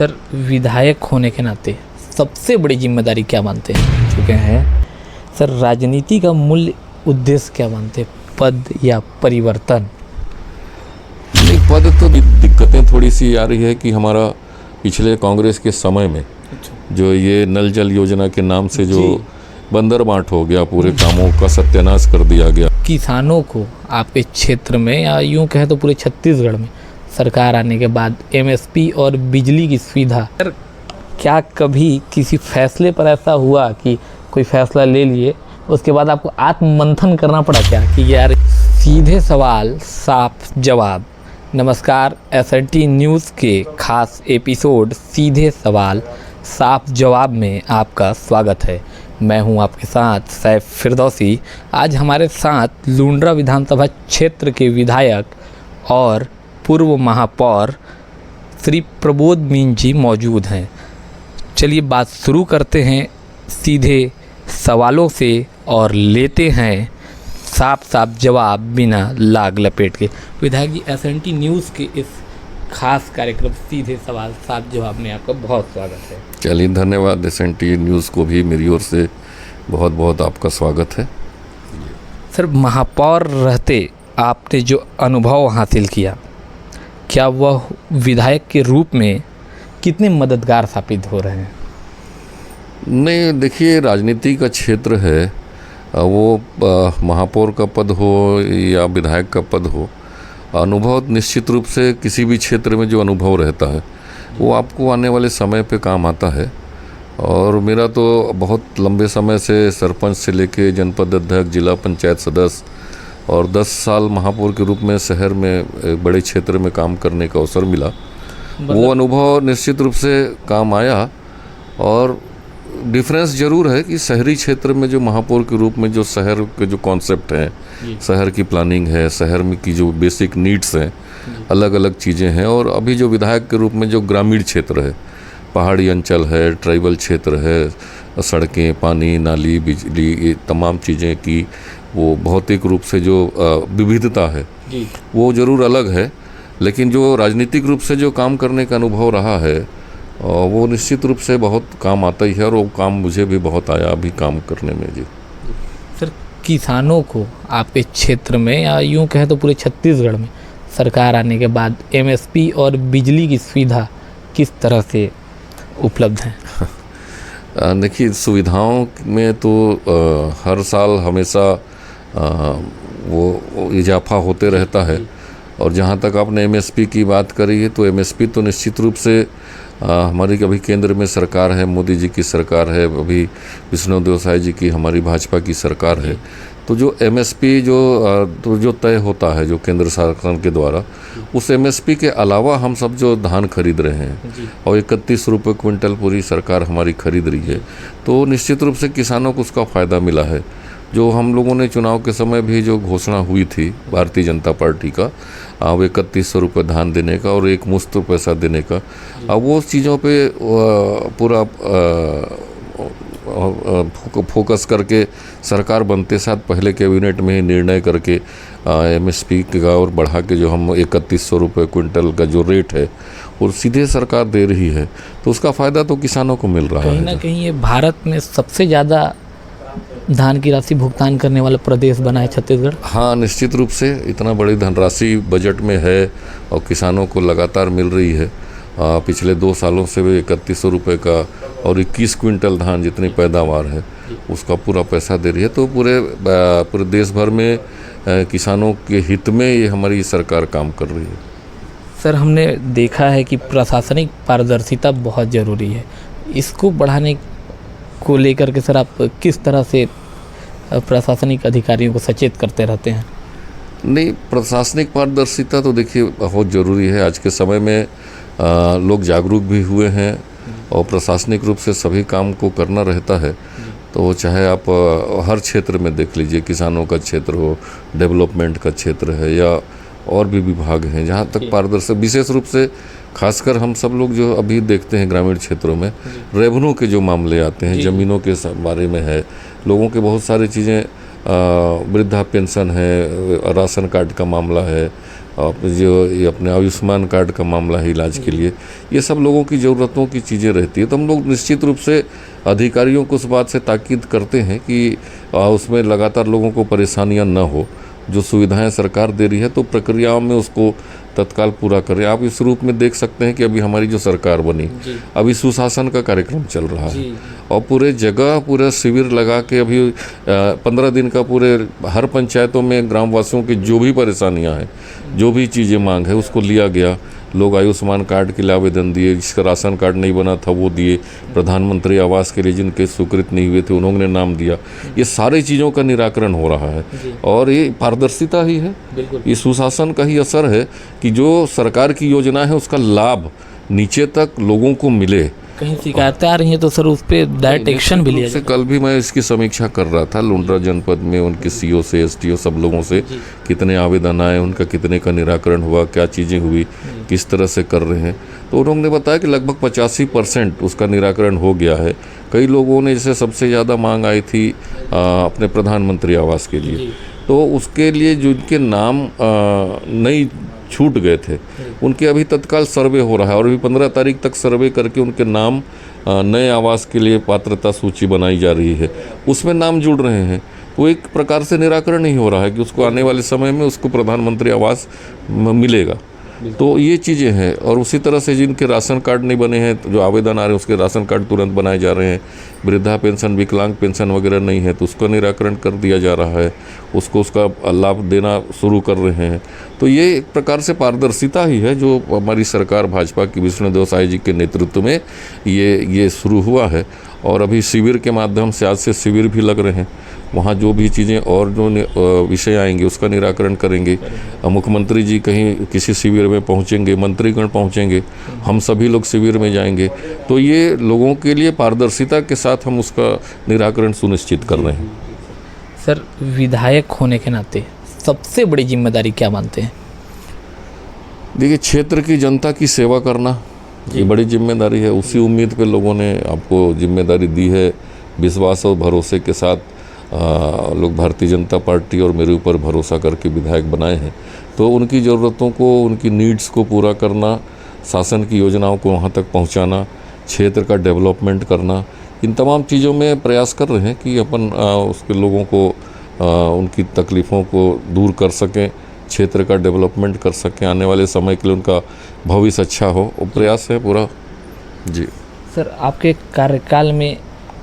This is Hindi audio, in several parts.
सर, विधायक होने के नाते सबसे बड़ी जिम्मेदारी क्या मानते हैं चुके हैं सर? राजनीति का मूल उद्देश्य क्या मानते हैं? पद या परिवर्तन? नहीं, पद तो दिक्कतें थोड़ी सी आ रही है कि हमारा पिछले कांग्रेस के समय में जो ये नल जल योजना के नाम से जो बंदर बांट हो गया, पूरे कामों का सत्यानाश कर दिया गया। किसानों को आपके क्षेत्र में या यूं कहें तो पूरे छत्तीसगढ़ में सरकार आने के बाद एमएसपी और बिजली की सुविधा, क्या कभी किसी फैसले पर ऐसा हुआ कि कोई फैसला ले लिए उसके बाद आपको आत्ममंथन करना पड़ा क्या कि यार? सीधे सवाल साफ जवाब। नमस्कार, एसएनटी न्यूज़ के खास एपिसोड सीधे सवाल साफ जवाब में आपका स्वागत है। मैं हूं आपके साथ सैफ फिरदौसी। आज हमारे साथ लुंड्रा विधानसभा क्षेत्र के विधायक और पूर्व महापौर श्री प्रबोध मीन जी मौजूद हैं। चलिए बात शुरू करते हैं सीधे सवालों से और लेते हैं साफ साफ जवाब बिना लाग लपेट के। विधायक जी, एसएनटी न्यूज़ के इस खास कार्यक्रम सीधे सवाल साफ जवाब में आपका बहुत स्वागत है। चलिए, धन्यवाद। एसएनटी न्यूज़ को भी मेरी ओर से बहुत बहुत आपका स्वागत है। सर, महापौर रहते आपने जो अनुभव हासिल किया, क्या वह विधायक के रूप में कितने मददगार साबित हो रहे हैं? नहीं, देखिए, राजनीति का क्षेत्र है, वो महापौर का पद हो या विधायक का पद हो, अनुभव निश्चित रूप से किसी भी क्षेत्र में जो अनुभव रहता है वो आपको आने वाले समय पे काम आता है। और मेरा तो बहुत लंबे समय से सरपंच से लेके जनपद अध्यक्ष, जिला पंचायत सदस्य और 10 साल महापौर के रूप में शहर में एक बड़े क्षेत्र में काम करने का अवसर मिला। वो अनुभव निश्चित रूप से काम आया। और डिफरेंस ज़रूर है कि शहरी क्षेत्र में जो महापौर के रूप में जो शहर के जो कॉन्सेप्ट हैं, शहर की प्लानिंग है, शहर में की जो बेसिक नीड्स हैं, अलग अलग चीज़ें हैं। और अभी जो विधायक के रूप में जो ग्रामीण क्षेत्र है, पहाड़ी अंचल है, ट्राइबल क्षेत्र है, सड़कें, पानी, नाली, बिजली, ये तमाम चीज़ें की वो भौतिक रूप से जो विविधता है वो ज़रूर अलग है। लेकिन जो राजनीतिक रूप से जो काम करने का अनुभव रहा है वो निश्चित रूप से बहुत काम आता ही है। और वो काम मुझे भी बहुत आया अभी काम करने में। जी सर, किसानों को आपके क्षेत्र में या यूं कहें तो पूरे छत्तीसगढ़ में सरकार आने के बाद एमएसपी और बिजली की सुविधा किस तरह से उपलब्ध है? देखिए, सुविधाओं में तो हर साल हमेशा वो इजाफा होते रहता है। और जहाँ तक आपने एमएसपी की बात करी है तो एमएसपी तो निश्चित रूप से हमारी अभी केंद्र में सरकार है, मोदी जी की सरकार है, अभी विष्णुदेव साय जी की हमारी भाजपा की सरकार है। तो जो एमएसपी जो तय होता है जो केंद्र शासन के द्वारा, उस एमएसपी के अलावा हम सब जो धान खरीद रहे हैं और 31 रुपये क्विंटल पूरी सरकार हमारी खरीद रही है, तो निश्चित रूप से किसानों को उसका फ़ायदा मिला है। जो हम लोगों ने चुनाव के समय भी जो घोषणा हुई थी भारतीय जनता पार्टी का, वो 3100 रुपये धान देने का और एक मुश्त पैसा देने का, अब वो चीज़ों पे पूरा फोकस करके सरकार बनते साथ पहले कैबिनेट में ही निर्णय करके एमएसपी का और बढ़ा के जो हम 3100 रुपये क्विंटल का जो रेट है और सीधे सरकार दे रही है, तो उसका फ़ायदा तो किसानों को मिल रहा है। कहीं ना कहीं ये भारत में सबसे ज़्यादा धान की राशि भुगतान करने वाला प्रदेश बना है छत्तीसगढ़। हाँ, निश्चित रूप से इतना बड़ी धनराशि बजट में है और किसानों को लगातार मिल रही है। पिछले 2 सालों से भी 3100 रुपये का और 21 क्विंटल धान जितनी पैदावार है उसका पूरा पैसा दे रही है। तो पूरे देश भर में किसानों के हित में ये हमारी सरकार काम कर रही है। सर, हमने देखा है कि प्रशासनिक पारदर्शिता बहुत ज़रूरी है। इसको बढ़ाने को लेकर के सर आप किस तरह से प्रशासनिक अधिकारियों को सचेत करते रहते हैं? नहीं, प्रशासनिक पारदर्शिता तो देखिए बहुत ज़रूरी है। आज के समय में लोग जागरूक भी हुए हैं और प्रशासनिक रूप से सभी काम को करना रहता है। तो चाहे आप हर क्षेत्र में देख लीजिए, किसानों का क्षेत्र हो, डेवलपमेंट का क्षेत्र है या और भी विभाग हैं, जहाँ तक पारदर्शिता विशेष रूप से खासकर हम सब लोग जो अभी देखते हैं ग्रामीण क्षेत्रों में रेवेन्यू के जो मामले आते हैं, ज़मीनों के बारे में है, लोगों के बहुत सारी चीज़ें, वृद्धा पेंशन है, राशन कार्ड का मामला है, जो ये अपने आयुष्मान कार्ड का मामला है इलाज के लिए, ये सब लोगों की ज़रूरतों की चीज़ें रहती है। तो हम लोग निश्चित रूप से अधिकारियों को उस बात से ताकीद करते हैं कि उसमें लगातार लोगों को परेशानियां न हो। जो सुविधाएं सरकार दे रही है तो प्रक्रियाओं में उसको तत्काल पूरा करें। आप इस रूप में देख सकते हैं कि अभी हमारी जो सरकार बनी, अभी सुशासन का कार्यक्रम चल रहा है और पूरे जगह पूरा शिविर लगा के अभी 15 दिन का पूरे हर पंचायतों में ग्रामवासियों की जो भी परेशानियां हैं, जो भी चीज़ें मांग है, उसको लिया गया। लोग आयुष्मान कार्ड के लिए आवेदन दिए, जिसका राशन कार्ड नहीं बना था वो दिए, प्रधानमंत्री आवास के लिए जिनके स्वीकृत नहीं हुए थे उन्होंने नाम दिया। ये सारी चीज़ों का निराकरण हो रहा है और ये पारदर्शिता ही है, ये सुशासन का ही असर है कि जो सरकार की योजना है उसका लाभ नीचे तक लोगों को मिले। कहीं शिकायतें आ रही हैं तो सर उस पर डायरेक्ट एक्शन भी लिया जाए। कल भी मैं इसकी समीक्षा कर रहा था लुंड्रा जनपद में उनके सीओ से, एसडीओ, सब लोगों से कितने आवेदन आए, उनका कितने का निराकरण हुआ, क्या चीज़ें हुई, किस तरह से कर रहे हैं। तो उन्होंने बताया कि लगभग 85% उसका निराकरण हो गया है। कई लोगों ने, जैसे सबसे ज़्यादा मांग आई थी अपने प्रधानमंत्री आवास के लिए, तो उसके लिए जिनके नाम नहीं छूट गए थे उनके अभी तत्काल सर्वे हो रहा है और अभी 15 तारीख तक सर्वे करके उनके नाम नए आवास के लिए पात्रता सूची बनाई जा रही है, उसमें नाम जुड़ रहे हैं। वो एक प्रकार से निराकरण ही हो रहा है कि उसको आने वाले समय में उसको प्रधानमंत्री आवास मिलेगा। तो ये चीज़ें हैं और उसी तरह से जिनके राशन कार्ड नहीं बने हैं, तो जो आवेदन आ रहे हैं उसके राशन कार्ड तुरंत बनाए जा रहे हैं। वृद्धा पेंशन, विकलांग पेंशन वगैरह नहीं है तो उसका निराकरण कर दिया जा रहा है, उसको उसका लाभ देना शुरू कर रहे हैं। तो ये एक प्रकार से पारदर्शिता ही है जो हमारी सरकार भाजपा की विष्णुदेव साय जी के नेतृत्व में ये शुरू हुआ है। और अभी शिविर के माध्यम से आज से शिविर भी लग रहे हैं, वहाँ जो भी चीज़ें और जो विषय आएंगे उसका निराकरण करेंगे। मुख्यमंत्री जी कहीं किसी शिविर में पहुँचेंगे, मंत्रीगण पहुँचेंगे, हम सभी लोग शिविर में जाएंगे। तो ये लोगों के लिए पारदर्शिता के साथ हम उसका निराकरण सुनिश्चित कर रहे हैं। सर, विधायक होने के नाते सबसे बड़ी जिम्मेदारी क्या मानते हैं? देखिए, क्षेत्र की जनता की सेवा करना ये बड़ी जिम्मेदारी है। उसी उम्मीद पे लोगों ने आपको जिम्मेदारी दी है। विश्वास और भरोसे के साथ लोग भारतीय जनता पार्टी और मेरे ऊपर भरोसा करके विधायक बनाए हैं। तो उनकी ज़रूरतों को, उनकी नीड्स को पूरा करना, शासन की योजनाओं को वहाँ तक पहुँचाना, क्षेत्र का डेवलपमेंट करना, इन तमाम चीज़ों में प्रयास कर रहे हैं कि अपन उसके लोगों को उनकी तकलीफ़ों को दूर कर सकें, क्षेत्र का डेवलपमेंट कर सकें, आने वाले समय के लिए उनका भविष्य अच्छा हो, वो प्रयास है पूरा। जी सर, आपके कार्यकाल में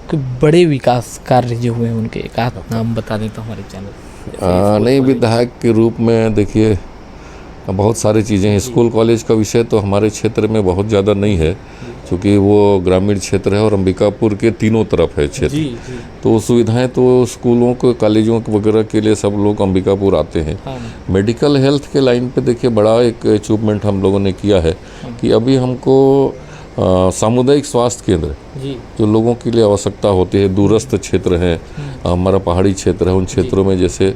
कोई बड़े विकास कार्य जो हुए हैं उनके एक आध नाम बता दें तो हमारे चैनल। नहीं, विधायक के रूप में देखिए बहुत सारी चीज़ें हैं। स्कूल कॉलेज का विषय तो हमारे क्षेत्र में बहुत ज़्यादा नहीं है क्योंकि वो ग्रामीण क्षेत्र है और अंबिकापुर के तीनों तरफ है क्षेत्र। तो सुविधाएं तो स्कूलों को, कॉलेजों वगैरह के लिए सब लोग अंबिकापुर आते हैं। मेडिकल हेल्थ के लाइन पे देखिए बड़ा एक अचीवमेंट हम लोगों ने किया है कि अभी हमको सामुदायिक स्वास्थ्य केंद्र जो लोगों के लिए आवश्यकता होती है, दूरस्थ क्षेत्र हैं, हमारा पहाड़ी क्षेत्र है, उन क्षेत्रों में जैसे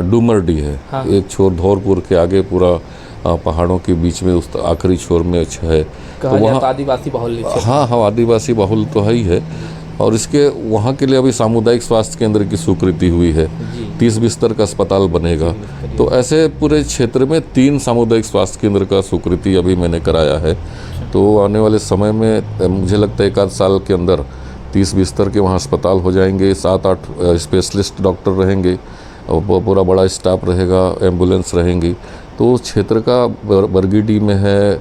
डूमरडी है, एक छोर धौरपुर के आगे पूरा पहाड़ों के बीच में उस आखिरी छोर में अच्छा है, तो वहाँ आदिवासी बहुल। हाँ, आदिवासी बहुल तो है ही है। और इसके वहाँ के लिए अभी सामुदायिक स्वास्थ्य केंद्र की स्वीकृति हुई है, 30 बिस्तर का अस्पताल बनेगा। तो ऐसे पूरे क्षेत्र में 3 सामुदायिक स्वास्थ्य केंद्र का स्वीकृति अभी मैंने कराया है। तो आने वाले समय में मुझे लगता है 1 साल के अंदर 30 बिस्तर के वहाँ अस्पताल हो जाएंगे, 7-8 स्पेशलिस्ट डॉक्टर रहेंगे और पूरा बड़ा स्टाफ रहेगा, एम्बुलेंस रहेंगी। तो उस क्षेत्र का बरगीडी में है,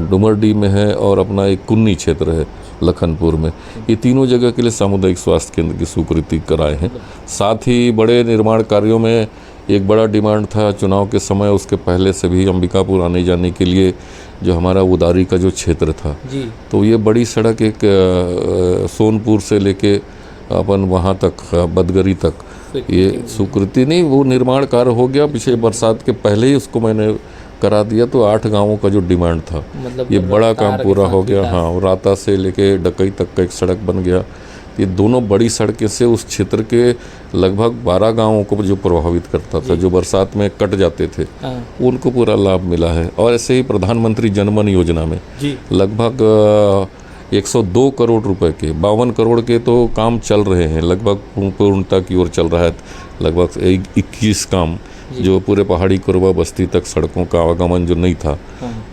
डुमरडी में है और अपना एक कुन्नी क्षेत्र है लखनपुर में, ये तीनों जगह के लिए सामुदायिक स्वास्थ्य केंद्र की स्वीकृति कराए हैं। साथ ही बड़े निर्माण कार्यों में एक बड़ा डिमांड था चुनाव के समय, उसके पहले से भी अंबिकापुर आने जाने के लिए जो हमारा उदारी का जो क्षेत्र था, तो ये बड़ी सड़क एक सोनपुर से लेके अपन वहाँ तक बदगरी तक, ये स्वीकृति नहीं, वो निर्माण कार्य हो गया पिछले बरसात के पहले ही उसको मैंने करा दिया। तो 8 गांवों का जो डिमांड था, मतलब ये बड़ा काम पूरा हो गया। हाँ, राता से लेके डकई तक का एक सड़क बन गया। ये दोनों बड़ी सड़कें से उस क्षेत्र के लगभग 12 गांवों को जो प्रभावित करता था, जो बरसात में कट जाते थे, उनको पूरा लाभ मिला है। और ऐसे ही प्रधानमंत्री जनमन योजना में लगभग 102 करोड़ रुपए के 52 करोड़ के तो काम चल रहे हैं, लगभग पूर्णता की ओर चल रहा है। लगभग 21 काम जो पूरे पहाड़ी कोरबा बस्ती तक सड़कों का आवागमन जो नहीं था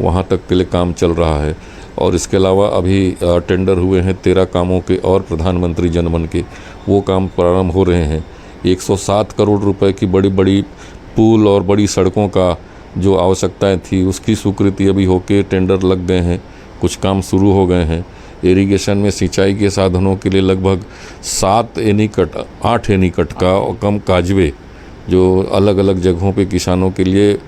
वहाँ तक के लिए काम चल रहा है। और इसके अलावा अभी टेंडर हुए हैं 13 कामों के और प्रधानमंत्री जनमन के, वो काम प्रारंभ हो रहे हैं। 107 करोड़ रुपए की बड़ी बड़ी पुल और बड़ी सड़कों का जो आवश्यकताएं थी उसकी स्वीकृति अभी होके टेंडर लग गए हैं, कुछ काम शुरू हो गए हैं। इरिगेशन में सिंचाई के साधनों के लिए लगभग 8 एनीकट का और कम काजवे जो अलग अलग जगहों पे किसानों के लिए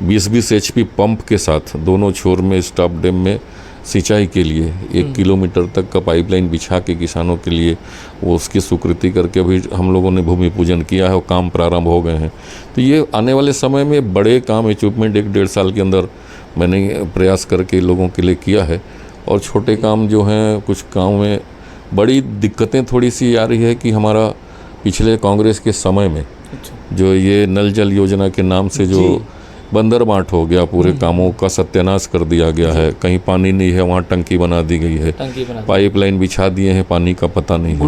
20-20 HP पंप के साथ दोनों छोर में स्टॉप डैम में सिंचाई के लिए 1 किलोमीटर तक का पाइपलाइन बिछा के किसानों के लिए वो उसकी स्वीकृति करके अभी हम लोगों ने भूमि पूजन किया है और काम प्रारंभ हो गए हैं। तो ये आने वाले समय में बड़े काम इक्विपमेंट 1-1.5 साल के अंदर मैंने प्रयास करके लोगों के लिए किया है। और छोटे काम जो हैं कुछ गाँव में बड़ी दिक्कतें थोड़ी सी आ रही है कि हमारा पिछले कांग्रेस के समय में जो ये नल जल योजना के नाम से जो बंदर बांट हो गया, पूरे कामों का सत्यानाश कर दिया गया है। कहीं पानी नहीं है वहाँ टंकी बना दी गई है, पाइपलाइन बिछा दिए हैं, पानी का पता नहीं है,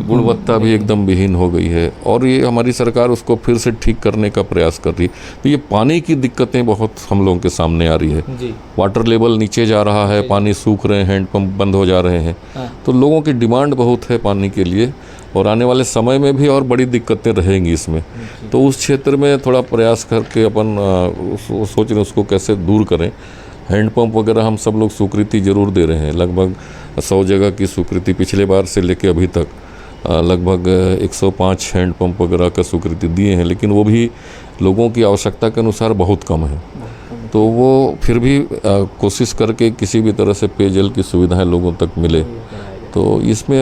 गुणवत्ता भी एकदम विहीन हो गई है। और ये हमारी सरकार उसको फिर से ठीक करने का प्रयास कर रही है। तो ये पानी की दिक्कतें बहुत हम लोगों के सामने आ रही है। वाटर लेवल नीचे जा रहा है, पानी सूख रहे हैं, हैंडपम्प बंद हो जा रहे हैं। तो लोगों की डिमांड बहुत है पानी के लिए और आने वाले समय में भी और बड़ी दिक्कतें रहेंगी इसमें। तो उस क्षेत्र में थोड़ा प्रयास करके अपन सोच रहे हैं उसको कैसे दूर करें। हैंडपम्प वगैरह हम सब लोग स्वीकृति ज़रूर दे रहे हैं, लगभग 100 जगह की स्वीकृति पिछले बार से लेके अभी तक लगभग 105 हैंडपम्प वगैरह का स्वीकृति दिए हैं, लेकिन वो भी लोगों की आवश्यकता के अनुसार बहुत कम है। तो वो फिर भी कोशिश करके किसी भी तरह से पेयजल की सुविधाएं लोगों तक मिले, तो इसमें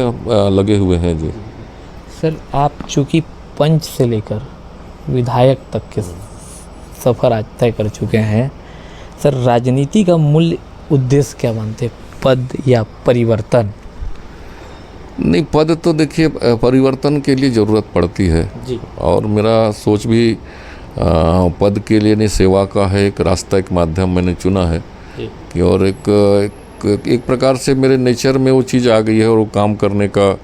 लगे हुए हैं जी। सर, आप चूँकि पंच से लेकर विधायक तक के सफ़र आज तय कर चुके हैं, सर राजनीति का मूल उद्देश्य क्या मानते, पद या परिवर्तन? नहीं, पद तो देखिए परिवर्तन के लिए ज़रूरत पड़ती है जी। और मेरा सोच भी पद के लिए नहीं, सेवा का है, एक रास्ता, एक माध्यम मैंने चुना है कि और एक प्रकार से मेरे नेचर में वो चीज़ आ गई है और वो काम करने का,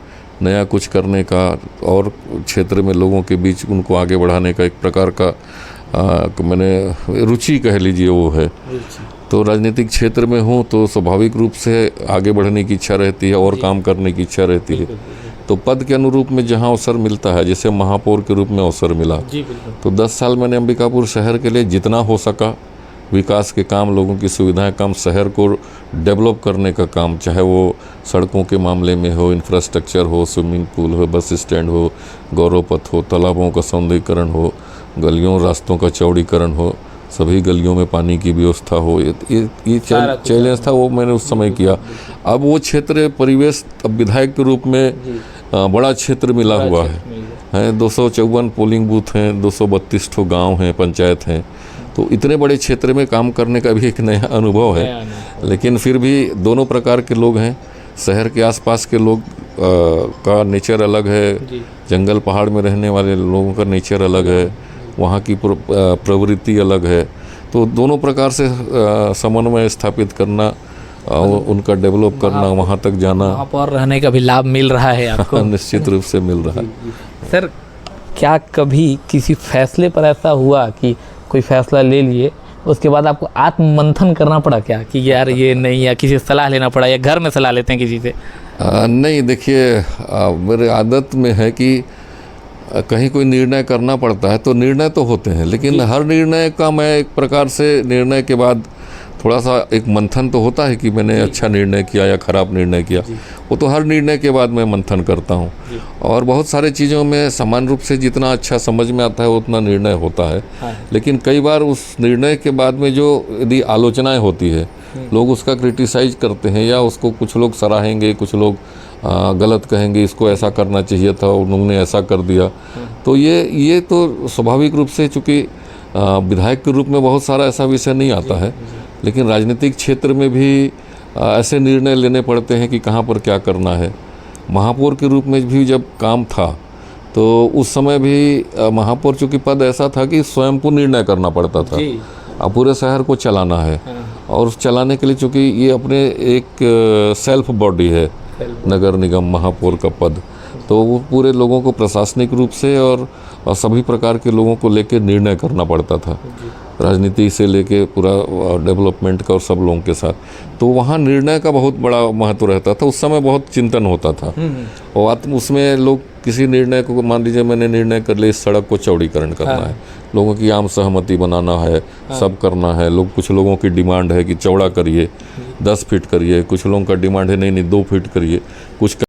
नया कुछ करने का और क्षेत्र में लोगों के बीच उनको आगे बढ़ाने का एक प्रकार का मैंने रुचि कह लीजिए वो है। तो राजनीतिक क्षेत्र में हूँ तो स्वाभाविक रूप से आगे बढ़ने की इच्छा रहती है और काम करने की इच्छा रहती है। तो पद के अनुरूप में जहाँ अवसर मिलता है, जैसे महापौर के रूप में अवसर मिला, तो 10 साल मैंने अंबिकापुर शहर के लिए जितना हो सका विकास के काम, लोगों की सुविधाएं काम, शहर को डेवलप करने का काम, चाहे वो सड़कों के मामले में हो, इंफ्रास्ट्रक्चर हो, स्विमिंग पूल हो, बस स्टैंड हो, गौरव पथ हो, तालाबों का सौंदर्यीकरण हो, गलियों रास्तों का चौड़ीकरण हो, सभी गलियों में पानी की व्यवस्था हो, ये चैलेंज था, वो मैंने उस समय किया। अब वो क्षेत्र परिवेश अब विधायक के रूप में बड़ा क्षेत्र मिला हुआ है 254 पोलिंग बूथ हैं, 232 ठो गाँव हैं, पंचायत हैं। तो इतने बड़े क्षेत्र में काम करने का भी एक नया अनुभव है, लेकिन फिर भी दोनों प्रकार के लोग हैं। शहर के आसपास के लोग का नेचर अलग है, जंगल पहाड़ में रहने वाले लोगों का नेचर अलग है, वहाँ की प्रवृत्ति अलग है। तो दोनों प्रकार से समन्वय स्थापित करना, उनका डेवलप करना, वहाँ तक जाना, वहाँ पर रहने का भी लाभ मिल रहा है आपको? निश्चित रूप से मिल रहा है। सर, क्या कभी किसी फैसले पर ऐसा हुआ कि कोई फैसला ले लिए, उसके बाद आपको आत्ममंथन करना पड़ा क्या कि यार ये नहीं, या किसी से सलाह लेना पड़ा, या घर में सलाह लेते हैं किसी से? नहीं, देखिए मेरे आदत में है कि कहीं कोई निर्णय करना पड़ता है तो निर्णय तो होते हैं, लेकिन हर निर्णय का मैं एक प्रकार से निर्णय के बाद थोड़ा सा एक मंथन तो होता है कि मैंने अच्छा निर्णय किया या खराब निर्णय किया। वो तो हर निर्णय के बाद मैं मंथन करता हूँ और बहुत सारे चीज़ों में समान रूप से जितना अच्छा समझ में आता है उतना निर्णय होता है। लेकिन कई बार उस निर्णय के बाद में जो यदि आलोचनाएं होती है, लोग उसका क्रिटिसाइज करते हैं या उसको कुछ लोग सराहेंगे, कुछ लोग गलत कहेंगे, इसको ऐसा करना चाहिए था, उन्होंने ऐसा कर दिया। तो ये तो स्वाभाविक रूप से, चूँकि विधायक के रूप में बहुत सारा ऐसा विषय नहीं आता है, लेकिन राजनीतिक क्षेत्र में भी ऐसे निर्णय लेने पड़ते हैं कि कहाँ पर क्या करना है। महापौर के रूप में भी जब काम था तो उस समय भी महापौर चूँकि पद ऐसा था कि स्वयं को निर्णय करना पड़ता था, अब पूरे शहर को चलाना है और उस चलाने के लिए चूँकि ये अपने एक सेल्फ बॉडी है नगर निगम महापौर का पद, तो वो पूरे लोगों को प्रशासनिक रूप से और और सभी प्रकार के लोगों को लेके निर्णय करना पड़ता था, राजनीति से लेके पूरा डेवलपमेंट का और सब लोगों के साथ। तो वहाँ निर्णय का बहुत बड़ा महत्व रहता था, उस समय बहुत चिंतन होता था। और उसमें लोग किसी निर्णय को, मान लीजिए मैंने निर्णय कर लिया इस सड़क को चौड़ीकरण करना है, लोगों की आम सहमति बनाना है, सब करना है। कुछ लोगों की डिमांड है कि चौड़ा करिए, 10 फीट करिए, कुछ लोगों का डिमांड है नहीं 2 फीट करिए, कुछ